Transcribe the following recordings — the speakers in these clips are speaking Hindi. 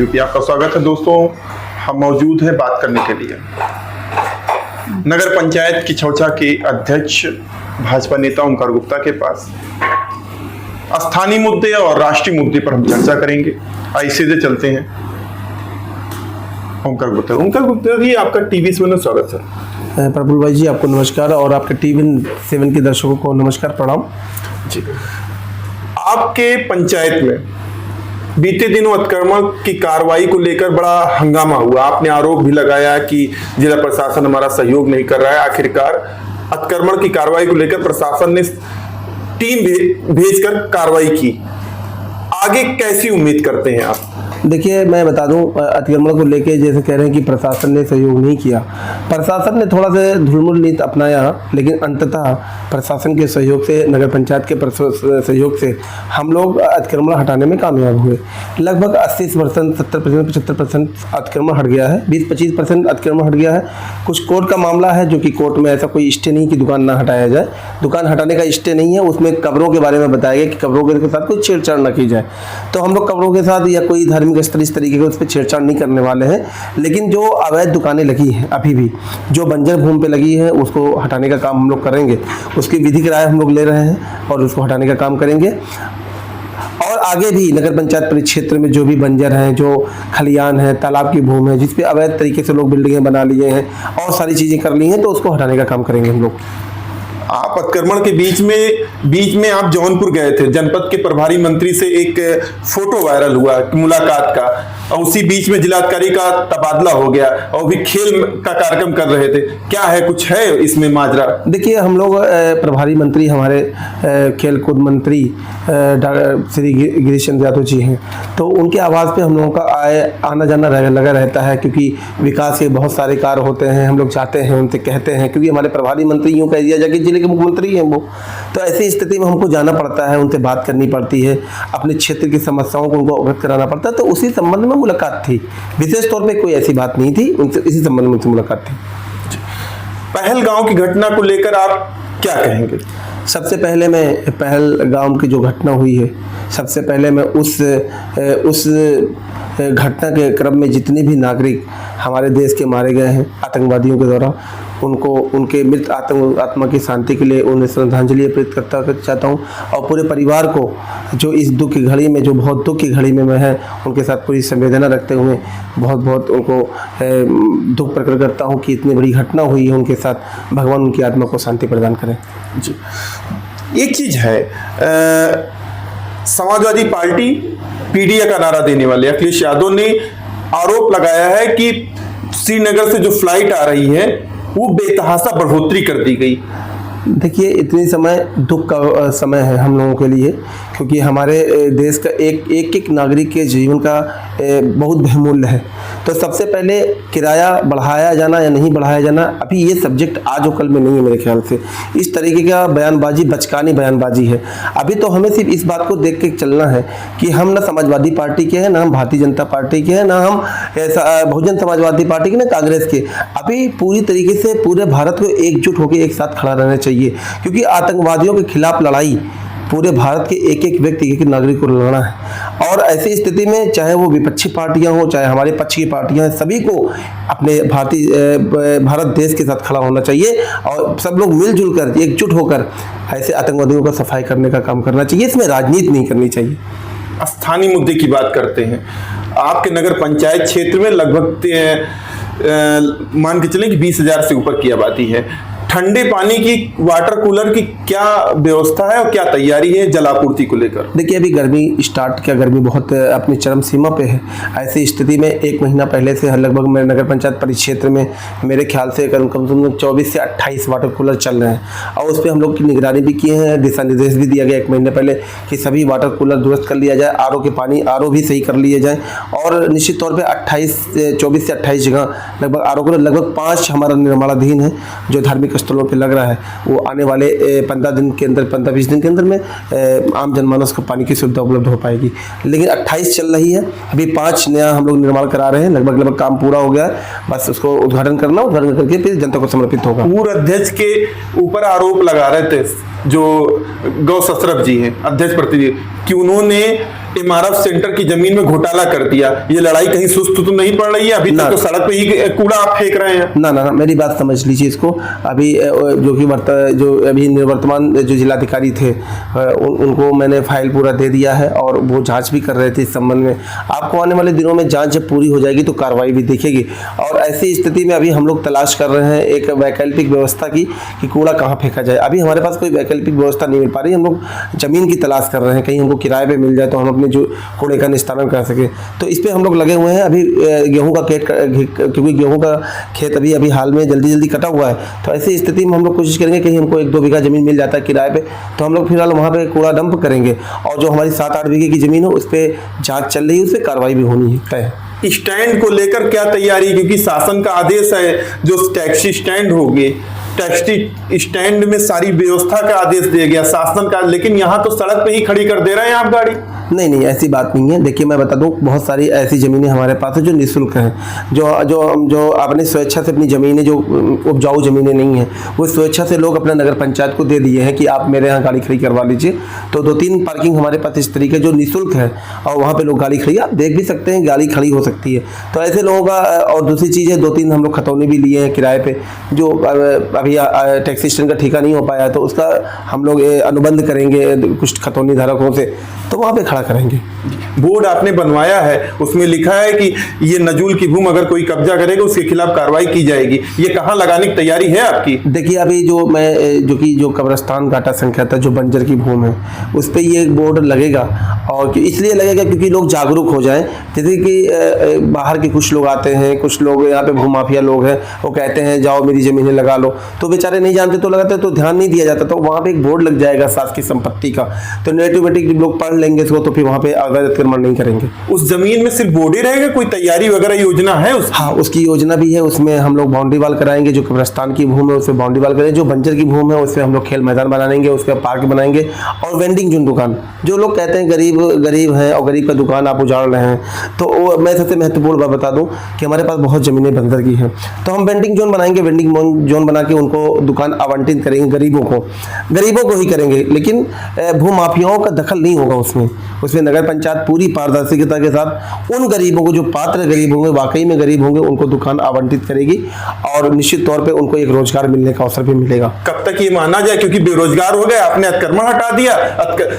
वीडियो पे आपका स्वागत है। दोस्तों, हम मौजूद हैं बात करने के लिए नगर पंचायत की छौछा के अध्यक्ष भाजपा नेता ओमकार गुप्ता के पास। स्थानीय मुद्दे और राष्ट्रीय मुद्दे पर हम चर्चा करेंगे। आइए सीधे चलते हैं ओमकार गुप्ता जी, आपका टीवी7 में स्वागत है। प्रफुल्ल भाई जी, आपको नमस्कार और आपके टीवी7 के दर्शकों को नमस्कार, प्रणाम जी। आपके पंचायत में बीते दिनों अतिक्रमण की कार्रवाई को लेकर बड़ा हंगामा हुआ। आपने आरोप भी लगाया कि जिला प्रशासन हमारा सहयोग नहीं कर रहा है। आखिरकार अतिक्रमण की कार्रवाई को लेकर प्रशासन ने टीम भेजकर कार्रवाई की। आगे कैसी उम्मीद करते हैं आप? देखिए, मैं बता दूं, अतिक्रमण को लेके जैसे कह रहे हैं कि प्रशासन ने सहयोग नहीं किया। प्रशासन ने थोड़ा सा धूलमुल नीति अपनाया, लेकिन अंततः प्रशासन के सहयोग से, नगर पंचायत के सहयोग से हम लोग अतिक्रमण हटाने में कामयाब हुए। लगभग 80%, 70%, 75% अतिक्रमण हट गया है। 20-25% अतिक्रमण हट गया है। कुछ कोर्ट का मामला है, जो कि कोर्ट में ऐसा कोई स्टे नहीं कि दुकान ना हटाया जाए। दुकान हटाने का स्टे नहीं है। उसमें कब्रों के बारे में बताया गया कि कब्रों के साथ कोई छेड़छाड़ न की जाए। तो हम लोग कब्रों के साथ या कोई धार्मिक स्थल इस तरीके के उस पर छेड़छाड़ नहीं करने वाले हैं। लेकिन जो अवैध दुकानें लगी हैं, अभी भी जो बंजर भूमि पे लगी है, उसको हटाने का काम हम लोग करेंगे। उसकी विधिक राय हम लोग ले रहे हैं और उसको हटाने का काम करेंगे। और आगे भी नगर पंचायत परिक्षेत्र में जो भी बंजर हैं, जो खलियान है, तालाब की भूमि है, जिस पे अवैध तरीके से लोग बिल्डिंगें बना लिए हैं और सारी चीजें कर ली हैं, तो उसको हटाने का काम करेंगे हम लोग। आप अतिक्रमण के बीच में आप जौनपुर गए थे। जनपद के प्रभारी मंत्री से एक फोटो वायरल हुआ मुलाकात का, और उसी बीच में जिलाधिकारी का तबादला हो गया और भी खेल का कार्यक्रम कर रहे थे। क्या है, कुछ है इसमें माजरा? देखिए, हम लोग प्रभारी मंत्री हमारे खेल कूद मंत्री श्री गिरीश चंद्र यादव जी हैं, तो उनके आवाज़ पे हम लोगों का आना जाना लगा रहता है, क्योंकि विकास के बहुत सारे कार्य होते हैं। हम लोग जाते हैं, उनसे कहते हैं, क्योंकि हमारे प्रभारी मंत्री यूँ कह दिया जाए कि जिले के मुख्यमंत्री हैं वो। तो ऐसी स्थिति में हमको जाना पड़ता है, उनसे बात करनी पड़ती है, अपने क्षेत्र की समस्याओं को उनको अवगत कराना पड़ता है। तो उसी संबंध में मुलाकात थी। विशेष तौर पे कोई ऐसी बात नहीं थी, उनसे इसी संबंध में उनसे मुलाकात थी। पहलगांव की घटना को लेकर आप क्या कहेंगे? सबसे पहले मैं पहलगांव की जो घटना हुई है, सबसे पहले मैं उस घटना के क्रम में जितने भी नागरिक हमारे देश के मारे गए हैं आतंकवादियों के द्वारा, उनको उनके मृत आत्मा की शांति के लिए उन्हें श्रद्धांजलि अर्पित करता चाहता हूँ। और पूरे परिवार को, जो इस दुख की घड़ी में, जो बहुत दुख की घड़ी में मैं है, उनके साथ पूरी संवेदना रखते हुए बहुत उनको दुख प्रकट करता हूँ कि इतनी बड़ी घटना हुई है उनके साथ। भगवान उनकी आत्मा को शांति प्रदान करें जी। एक चीज़ है, समाजवादी पार्टी पीडीए का नारा देने वाले अखिलेश यादव ने आरोप लगाया है कि श्रीनगर से जो फ्लाइट आ रही है वो बेतहाशा बढ़ोतरी कर दी गई। देखिए, इतनी समय दुख का समय है हम लोगों के लिए, क्योंकि हमारे देश का एक नागरिक के जीवन का बहुत बहुमूल्य है। तो सबसे पहले किराया बढ़ाया जाना या नहीं बढ़ाया जाना, अभी ये सब्जेक्ट आज और कल में नहीं है मेरे ख्याल से। इस तरीके का बयानबाजी बचकानी बयानबाजी है। अभी तो हमें सिर्फ इस बात को देख के चलना है कि हम ना समाजवादी पार्टी के हैं, ना हम भारतीय जनता पार्टी के हैं, ना हम बहुजन समाजवादी पार्टी के, ना कांग्रेस के। अभी पूरी तरीके से पूरे भारत को एकजुट होकर एक साथ खड़ा रहना चाहिए, क्योंकि आतंकवादियों के खिलाफ लड़ाई पूरे भारत के एक व्यक्ति, एक नागरिक को लड़ना है। और ऐसी स्थिति में चाहे वो विपक्षी पार्टियां हो, चाहे हमारे पक्ष की पार्टियां हैं, सभी को अपने भारत देश के साथ खड़ा होना चाहिए और सब लोग मिलजुल कर, एकजुट होकर ऐसे आतंकवादियों का सफाई करने का काम करना चाहिए। इसमें राजनीति नहीं करनी चाहिए। स्थानीय मुद्दे की बात करते हैं। आपके नगर पंचायत क्षेत्र में लगभग मान के चलें कि 20,000 से ऊपर की आबादी है। ठंडे पानी की, वाटर कूलर की क्या व्यवस्था है और क्या तैयारी है जल आपूर्ति को लेकर? देखिए, अभी गर्मी बहुत अपनी चरम सीमा पे है। ऐसी स्थिति में 1 महीना पहले से लगभग मेरे नगर पंचायत परिक्षेत्र में मेरे ख्याल से कम से कम 24 से 28 वाटर कूलर चल रहे हैं। और उस पर हम लोग की निगरानी भी किए हैं, दिशा निर्देश भी दिया गया 1 महीने पहले कि सभी वाटर कूलर दुरुस्त कर लिया जाए, आरओ भी सही कर लिए जाए। और निश्चित तौर पर 24 से 28 जगह लगभग आरओ कूलर, लगभग 5 हमारा निर्माणाधीन है जो धार्मिक स्थलों पे लग रहा है। वो आने वाले 15 दिन के अंदर, 15-20 दिन के अंदर में आम जनमानस को पानी की सुविधा उपलब्ध हो पाएगी। लेकिन 28 चल रही है, अभी 5 नया हम लोग निर्माण करा रहे हैं। लगभग काम पूरा हो गया है, बस उसको उद्घाटन करके फिर जनता को समर्पित होगा। पूर्व अध्यक्ष के ऊपर आरोप लगा रहे थे जो गौ ससरफ जी हैं, अध्यक्ष प्रतिनिधि, कि उन्होंने MRF सेंटर की जमीन में घोटाला कर दिया, ये लड़ाई कहीं सुस्त तो नहीं पड़ रही है? अभी तक तो सड़क पे ही कूड़ा आप फेंक रहे हैं। ना, मेरी बात समझ लीजिए इसको। अभी जो अभी निवर्तमान जो जिलाधिकारी थे उनको मैंने फाइल पूरा दे दिया है और वो जांच भी कर रहे थे इस संबंध में। आपको आने वाले दिनों में जांच जब पूरी हो जाएगी तो कार्रवाई भी देखेगी। और ऐसी स्थिति में अभी हम लोग तलाश कर रहे हैं एक वैकल्पिक व्यवस्था की कि कूड़ा कहाँ फेंका जाए। अभी हमारे पास कोई वैकल्पिक व्यवस्था नहीं मिल पा रही, हम लोग जमीन की तलाश कर रहे हैं, कहीं हमको किराए पे मिल जाए तो हम अपने जो कूड़े का निस्तारण कर सके। तो इस पे हम लोग लगे हुए हैं। अभी गेहूं का खेत, क्योंकि गेहूं का खेत अभी हाल में जल्दी कटा हुआ है, तो ऐसी स्थिति में हम लोग कोशिश करेंगे कहीं हमको 1-2 बीघा जमीन मिल जाता है किराए पे, तो हम लोग फिलहाल वहाँ पे कूड़ा डंप करेंगे। और जो हमारी 7-8 बीघे की जमीन है उस पर जाँच चल रही है, उस पर कार्रवाई भी होनी है तय। स्टैंड को लेकर क्या तैयारी? क्योंकि शासन का आदेश है जो टैक्सी स्टैंड होंगे, टैक्सी स्टैंड में सारी व्यवस्था का आदेश दिया गया शासन का, लेकिन यहाँ तो सड़क पे ही खड़ी कर दे रहे हैं आप गाड़ी। नहीं, ऐसी बात नहीं है। देखिए मैं बता दूं, बहुत सारी ऐसी ज़मीनें हमारे पास है जो निःशुल्क हैं, जो अपने स्वेच्छा से अपनी ज़मीनें, जो उपजाऊ ज़मीनें नहीं हैं, वो स्वेच्छा से लोग अपने नगर पंचायत को दे दिए हैं कि आप मेरे यहाँ गाड़ी खड़ी करवा लीजिए। तो 2-3 पार्किंग हमारे पास इस तरीके जो निःशुल्क है और वहाँ पर लोग गाड़ी खड़ी, आप देख भी सकते हैं गाड़ी खड़ी हो सकती है। तो ऐसे लोगों का, और दूसरी चीज़ है 2-3 हम लोग खतौनी भी लिए हैं किराए पर, जो अभी टैक्सी स्टैंड का ठेका नहीं हो पाया तो उसका हम लोग अनुबंध करेंगे कुछ खतौनी धारकों से, तो वहाँ पे खड़ा करेंगे। बोर्ड आपने बनवाया है, उसमें लिखा है कि ये नजूल की भूमि अगर कोई कब्जा करेगा उसके खिलाफ कार्रवाई की जाएगी, ये कहाँ लगाने की तैयारी है आपकी? देखिए अभी जो कब्रिस्तान घाटा संख्या था, जो बंजर की भूमि है, उस पर ये बोर्ड लगेगा। और इसलिए लगेगा क्योंकि लोग जागरूक हो जाएं। जैसे कि बाहर के कुछ लोग आते हैं, कुछ लोग यहाँ पे भूमाफिया लोग हैं, वो कहते हैं जाओ मेरी जमीनें लगा लो, तो बेचारे नहीं जानते तो लगाते, तो ध्यान नहीं दिया जाता। तो वहाँ पे एक बोर्ड लग जाएगा शासकीय संपत्ति का, तो ऑटोमेटिक लोग पढ़ लेंगे इसको, तो फिर वहाँ पे अवैध अतिक्रमण नहीं करेंगे। उस जमीन में सिर्फ बोर्ड ही रहेगा, कोई तैयारी वगैरह योजना है उसकी? हाँ, उसकी योजना भी है। उसमें हम लोग बाउंड्री वाल कराएंगे, जो कब्रिस्तान की भूमि है उसमें बाउंड्री वाल करेंगे, जो बंजर की भूमि है उसमें हम लोग खेल मैदान बनाएंगे, उसका पार्क बनाएंगे। और वेंडिंग जोन दुकान, जो लोग कहते हैं गरीब हैं और गरीब का दुकान आप उजाड़ रहे हैं, तो मैं सबसे महत्वपूर्ण बात बता दूं कि हमारे पास बहुत जमीनें बंजर की हैं, तो हम वेंडिंग जोन बनाएंगे। वेंडिंग जोन बना के उनको दुकान आवंटित करेंगे, गरीबों को ही करेंगे, लेकिन भूमाफियाओं का दखल नहीं होगा उसमें नगर पंचायत पूरी पारदर्शिता के साथ उन गरीबों को, जो पात्र गरीब होंगे, वाकई में गरीब होंगे, उनको दुकान आवंटित करेगी और निश्चित तौर पे उनको एक रोजगार मिलने का अवसर भी मिलेगा। कब तक ये माना जाए? क्योंकि बेरोजगार हो गए, आपने अतिक्रमण हटा दिया,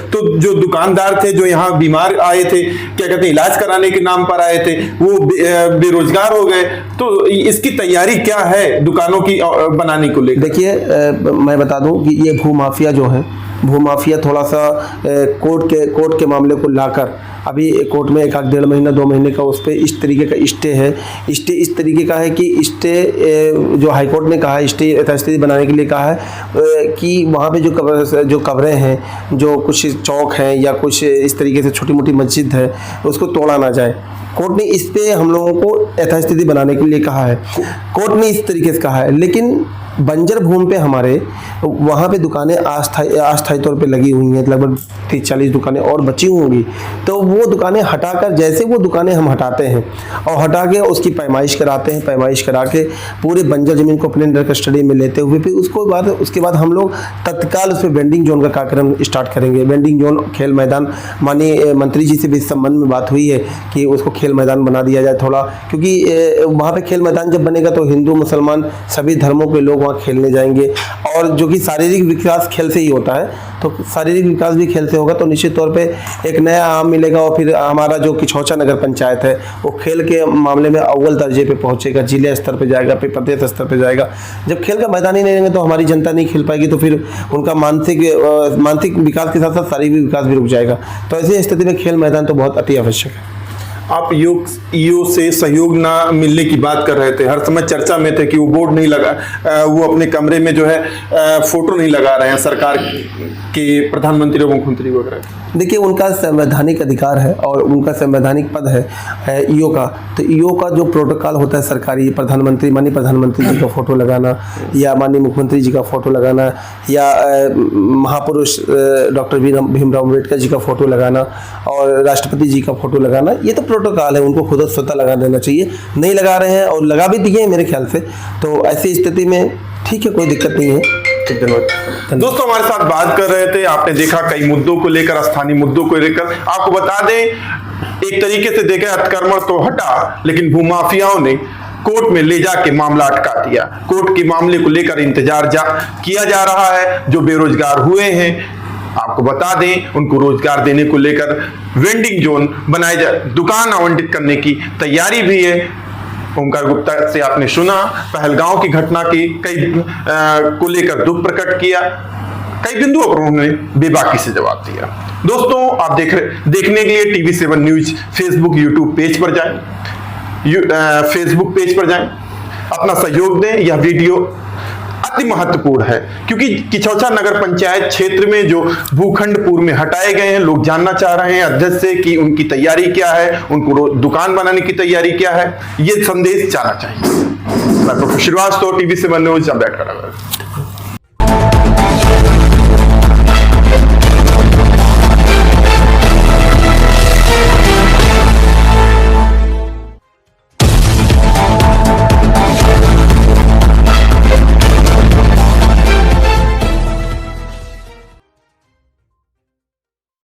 तो जो दुकानदार थे, जो यहाँ बीमार आए थे, क्या कहते हैं, इलाज कराने के नाम पर आए थे, वो बेरोजगार हो गए। तो इसकी तैयारी क्या है दुकानों की बनाने को लेकर? देखिए मैं बता दूं कि ये भूमाफिया जो है, भूमाफिया थोड़ा सा कोर्ट के मामले को लाकर, अभी कोर्ट में 1-1.5 महीना 2 महीने का उस पर इस तरीके का स्टे है। स्टे इस तरीके का है कि स्टे जो हाईकोर्ट ने कहा है, स्टे यथास्थिति बनाने के लिए कहा है कि वहाँ पे जो कब्रें हैं, जो कुछ चौक हैं या कुछ इस तरीके से छोटी मोटी मस्जिद है, उसको तोड़ा ना जाए। कोर्ट ने इस पे हम लोगों को यथास्थिति बनाने के लिए कहा है, कोर्ट ने इस तरीके से कहा है। लेकिन बंजर भूमि पे हमारे वहाँ पे दुकानें अस्थायी तौर पे लगी हुई हैं, लगभग 30-40 दुकानें और बची होंगी। तो वो दुकानें हटाकर, जैसे वो दुकानें हम हटाते हैं और हटा के उसकी पैमाइश कराते हैं, पैमाइश करा के पूरे बंजर जमीन को अपने अंडर कस्टडी में लेते हुए फिर उसके बाद हम लोग तत्काल उस पर वेंडिंग जोन का कार्यक्रम स्टार्ट करेंगे। वेंडिंग जोन, खेल मैदान, माननीय मंत्री जी से भी इस संबंध में बात हुई है कि उसको खेल मैदान बना दिया जाए थोड़ा, क्योंकि वहाँ पे खेल मैदान जब बनेगा तो हिंदू मुसलमान सभी धर्मों के लोग वहाँ खेलने जाएंगे। और जो कि शारीरिक विकास खेल से ही होता है, तो शारीरिक विकास भी खेल से होगा, तो निश्चित तौर पे एक नया आम मिलेगा। और फिर हमारा जो किछौचा नगर पंचायत है वो खेल के मामले में अव्वल दर्जे पे पहुंचेगा, जिले स्तर पे जाएगा, फिर प्रदेश स्तर पे जाएगा। जब खेल का मैदान ही नहीं रहेंगे तो हमारी जनता नहीं खेल पाएगी, तो फिर उनका मानसिक विकास के साथ साथ शारीरिक विकास भी रुक जाएगा। तो ऐसी स्थिति में खेल मैदान तो बहुत अति आवश्यक है। आप ईओ से सहयोग ना मिलने की बात कर रहे थे, हर समय चर्चा में थे कि वो बोर्ड नहीं लगा, वो अपने कमरे में जो है फोटो नहीं लगा रहे हैं सरकार के प्रधानमंत्री और मुख्यमंत्री वगैरह। देखिए उनका संवैधानिक अधिकार है और उनका संवैधानिक पद है ईओ का। तो ईओ का जो प्रोटोकॉल होता है सरकारी, माननीय प्रधानमंत्री जी का फोटो लगाना या माननीय मुख्यमंत्री जी का फोटो लगाना या महापुरुष डॉक्टर भीमराव अम्बेडकर जी का फोटो लगाना और राष्ट्रपति जी का फोटो लगाना, ये तो प्रोटोकॉल है, उनको खुद स्वतः लगा देना चाहिए। नहीं लगा रहे हैं और लगा भी दिए मेरे ख्याल से, तो ऐसी स्थिति में ठीक है, कोई दिक्कत नहीं है। ठीक, धन्यवाद। दोस्तों हमारे साथ बात कर रहे थे, आपने देखा कई मुद्दों को लेकर, स्थानीय मुद्दों को लेकर। आपको बता दें, एक तरीके से देखें अतिक्रमण तो हटा, लेकिन भूमाफियाओं ने कोर्ट में ले जाके मामला अटका दिया। कोर्ट के मामले को लेकर इंतजार किया जा रहा है। जो बेरोजगार हुए हैं, आपको बता दें, उनको रोजगार देने को लेकर वेंडिंग जोन बनाए जा, दुकान आवंटित करने की तैयारी भी है। ओमकार गुप्ता से आपने सुना, पहलगांव की घटना की को लेकर दुख प्रकट किया, कई बिंदुओं पर उन्होंने बेबाकी से जवाब दिया। दोस्तों आप देखने के लिए TV7 news Facebook YouTube page पर जाएं, फेसबुक पेज पर जाएं, अपना सहयोग दें। यह वीडियो अति महत्वपूर्ण है क्योंकि किछौछा नगर पंचायत क्षेत्र में जो भूखंड पूर्व में हटाए गए हैं, लोग जानना चाह रहे हैं अध्यक्ष से कि उनकी तैयारी क्या है, उनको दुकान बनाने की तैयारी क्या है, ये संदेश जाना चाहिए। मैं professor Srivastava, TV7 news, Ambedkar.